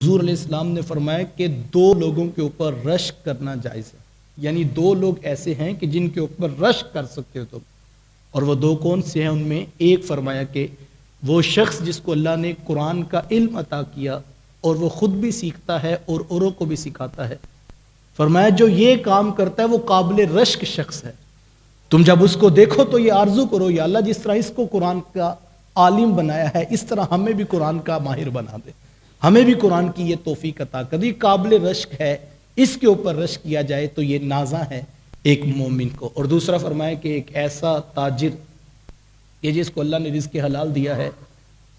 حضور علیہ السلام نے فرمایا کہ دو لوگوں کے اوپر رشک کرنا جائز ہے، یعنی دو لوگ ایسے ہیں کہ جن کے اوپر رشک کر سکتے ہو تم، اور وہ دو کون سے ہیں؟ ان میں ایک فرمایا کہ وہ شخص جس کو اللہ نے قرآن کا علم عطا کیا اور وہ خود بھی سیکھتا ہے اور اوروں کو بھی سکھاتا ہے، فرمایا جو یہ کام کرتا ہے وہ قابل رشک شخص ہے۔ تم جب اس کو دیکھو تو یہ آرزو کرو، یا اللہ جس طرح اس کو قرآن کا عالم بنایا ہے اس طرح ہمیں بھی قرآن کا ماہر بنا دے، ہمیں بھی قرآن کی یہ توفیق عطا کر دی، قابل رشک ہے، اس کے اوپر رشک کیا جائے تو یہ نازاں ہے ایک مومن کو۔ اور دوسرا فرمایا کہ ایک ایسا تاجر کہ جس کو اللہ نے رزق حلال دیا ہے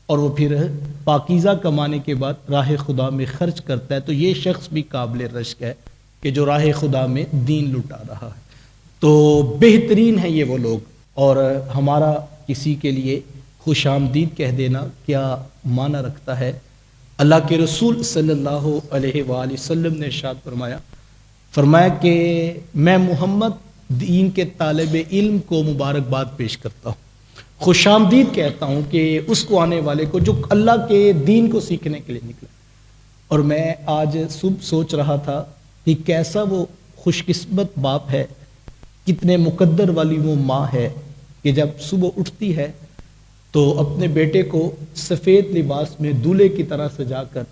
اور وہ پھر پاکیزہ کمانے کے بعد راہ خدا میں خرچ کرتا ہے، تو یہ شخص بھی قابل رشک ہے کہ جو راہ خدا میں دین لٹا رہا ہے۔ تو بہترین ہیں یہ وہ لوگ، اور ہمارا کسی کے لیے خوش آمدید کہہ دینا کیا معنی رکھتا ہے؟ اللہ کے رسول صلی اللہ علیہ وآلہ وسلم نے ارشاد فرمایا کہ میں محمد دین کے طالب علم کو مبارکباد پیش کرتا ہوں، خوش آمدید کہتا ہوں کہ اس کو آنے والے کو جو اللہ کے دین کو سیکھنے کے لیے نکلا۔ اور میں آج صبح سوچ رہا تھا کہ کیسا وہ خوش قسمت باپ ہے، کتنے مقدر والی وہ ماں ہے کہ جب صبح اٹھتی ہے تو اپنے بیٹے کو سفید لباس میں دولہے کی طرح سجا کر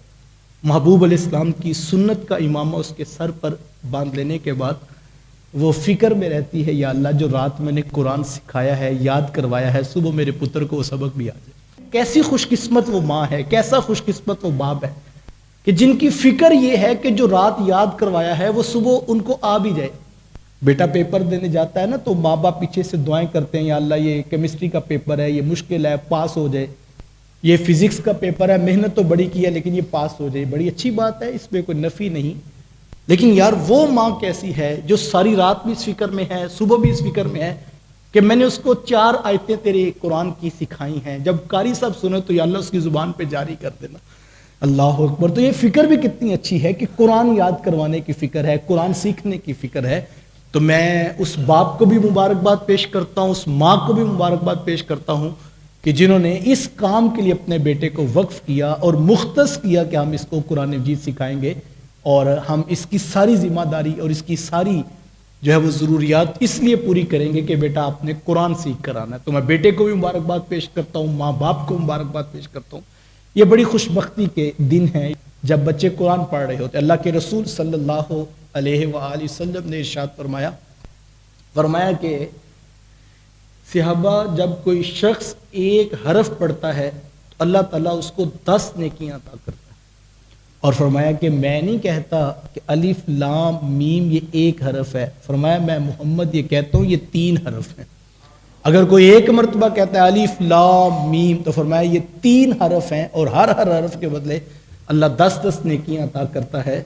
محبوب علیہ السلام کی سنت کا امامہ اس کے سر پر باندھ لینے کے بعد وہ فکر میں رہتی ہے، یا اللہ جو رات میں نے قرآن سکھایا ہے، یاد کروایا ہے، صبح میرے پتر کو وہ سبق بھی آ جائے۔ کیسی خوش قسمت وہ ماں ہے، کیسا خوش قسمت وہ باپ ہے کہ جن کی فکر یہ ہے کہ جو رات یاد کروایا ہے وہ صبح ان کو آ بھی جائے۔ بیٹا پیپر دینے جاتا ہے نا تو ماں باپ پیچھے سے دعائیں کرتے ہیں، یا اللہ یہ کیمسٹری کا پیپر ہے، یہ مشکل ہے، پاس ہو جائے، یہ فزکس کا پیپر ہے، محنت تو بڑی کی ہے لیکن یہ پاس ہو جائے۔ بڑی اچھی بات ہے، اس میں کوئی نفی نہیں، لیکن یار وہ ماں کیسی ہے جو ساری رات بھی اس فکر میں ہے، صبح بھی اس فکر میں ہے کہ میں نے اس کو 4 آیتیں تیرے قرآن کی سکھائی ہیں، جب قاری صاحب سنے تو یا اللہ اس کی زبان پہ جاری کر دینا۔ اللہ اکبر! تو یہ فکر بھی کتنی اچھی ہے کہ قرآن یاد کروانے کی فکر ہے، قرآن سیکھنے کی فکر ہے۔ تو میں اس باپ کو بھی مبارکباد پیش کرتا ہوں، اس ماں کو بھی مبارکباد پیش کرتا ہوں کہ جنہوں نے اس کام کے لیے اپنے بیٹے کو وقف کیا اور مختص کیا کہ ہم اس کو قرآن مجید سکھائیں گے، اور ہم اس کی ساری ذمہ داری اور اس کی ساری جو ہے وہ ضروریات اس لیے پوری کریں گے کہ بیٹا آپ نے قرآن سیکھ کر آنا ہے۔ تو میں بیٹے کو بھی مبارکباد پیش کرتا ہوں، ماں باپ کو مبارکباد پیش کرتا ہوں۔ یہ بڑی خوش بختی کے دن ہیں جب بچے قرآن پڑھ رہے ہوتے ہیں۔ اللہ کے رسول صلی اللہ علیہ وآلہ وسلم نے ارشاد فرمایا کہ صحابہ جب کوئی شخص ایک حرف پڑھتا ہے تو اللہ تعالیٰ اس کو 10 نیکیاں عطا کرتا ہے، اور فرمایا کہ میں نہیں کہتا کہ الف لام میم یہ ایک حرف ہے، فرمایا میں محمد یہ کہتا ہوں یہ 3 حرف ہیں۔ اگر کوئی ایک مرتبہ کہتا ہے الف لام میم تو فرمایا یہ 3 حرف ہیں، اور ہر حرف کے بدلے اللہ 10 نیکیاں عطا کرتا ہے۔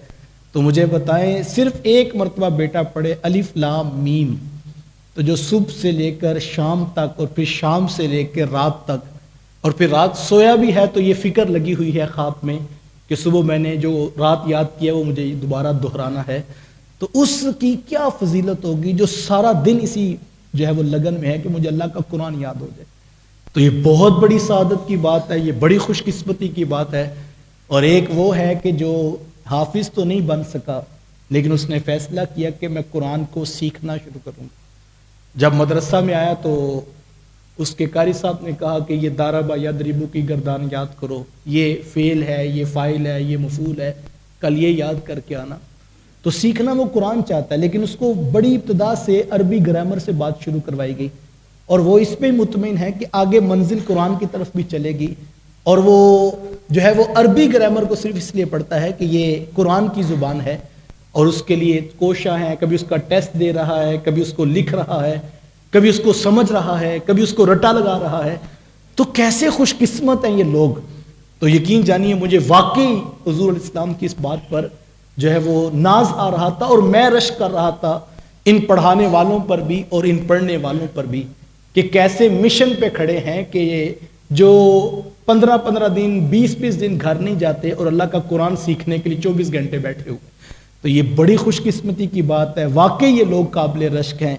تو مجھے بتائیں صرف ایک مرتبہ بیٹا پڑھے الف لام میم تو جو صبح سے لے کر شام تک اور پھر شام سے لے کر رات تک، اور پھر رات سویا بھی ہے تو یہ فکر لگی ہوئی ہے خواب میں کہ صبح میں نے جو رات یاد کیا وہ مجھے دوبارہ دہرانا ہے، تو اس کی کیا فضیلت ہوگی جو سارا دن اسی جو ہے وہ لگن میں ہے کہ مجھے اللہ کا قرآن یاد ہو جائے۔ تو یہ بہت بڑی سعادت کی بات ہے، یہ بڑی خوش قسمتی کی بات ہے۔ اور ایک وہ ہے کہ جو حافظ تو نہیں بن سکا لیکن اس نے فیصلہ کیا کہ میں قرآن کو سیکھنا شروع کروں گا۔ جب مدرسہ میں آیا تو اس کے قاری صاحب نے کہا کہ یہ داربا یدربو کی گردان یاد کرو، یہ فعل ہے، یہ فاعل ہے، یہ مفعول ہے، کل یہ یاد کر کے آنا۔ تو سیکھنا وہ قرآن چاہتا ہے، لیکن اس کو بڑی ابتدا سے عربی گرامر سے بات شروع کروائی گئی، اور وہ اس پہ مطمئن ہے کہ آگے منزل قرآن کی طرف بھی چلے گی، اور وہ جو ہے وہ عربی گرامر کو صرف اس لیے پڑھتا ہے کہ یہ قرآن کی زبان ہے، اور اس کے لیے کوشاں ہیں، کبھی اس کا ٹیسٹ دے رہا ہے، کبھی اس کو لکھ رہا ہے، کبھی اس کو سمجھ رہا ہے، کبھی اس کو رٹا لگا رہا ہے۔ تو کیسے خوش قسمت ہیں یہ لوگ! تو یقین جانیے مجھے واقعی حضور علیہ السلام کی اس بات پر جو ہے وہ ناز آ رہا تھا، اور میں رشک کر رہا تھا ان پڑھانے والوں پر بھی اور ان پڑھنے والوں پر بھی کہ کیسے مشن پہ کھڑے ہیں کہ جو 15 دن 20 دن گھر نہیں جاتے اور اللہ کا قرآن سیکھنے کے لیے 24 گھنٹے بیٹھے ہوئے۔ تو یہ بڑی خوش قسمتی کی بات ہے، واقعی یہ لوگ قابل رشک ہیں۔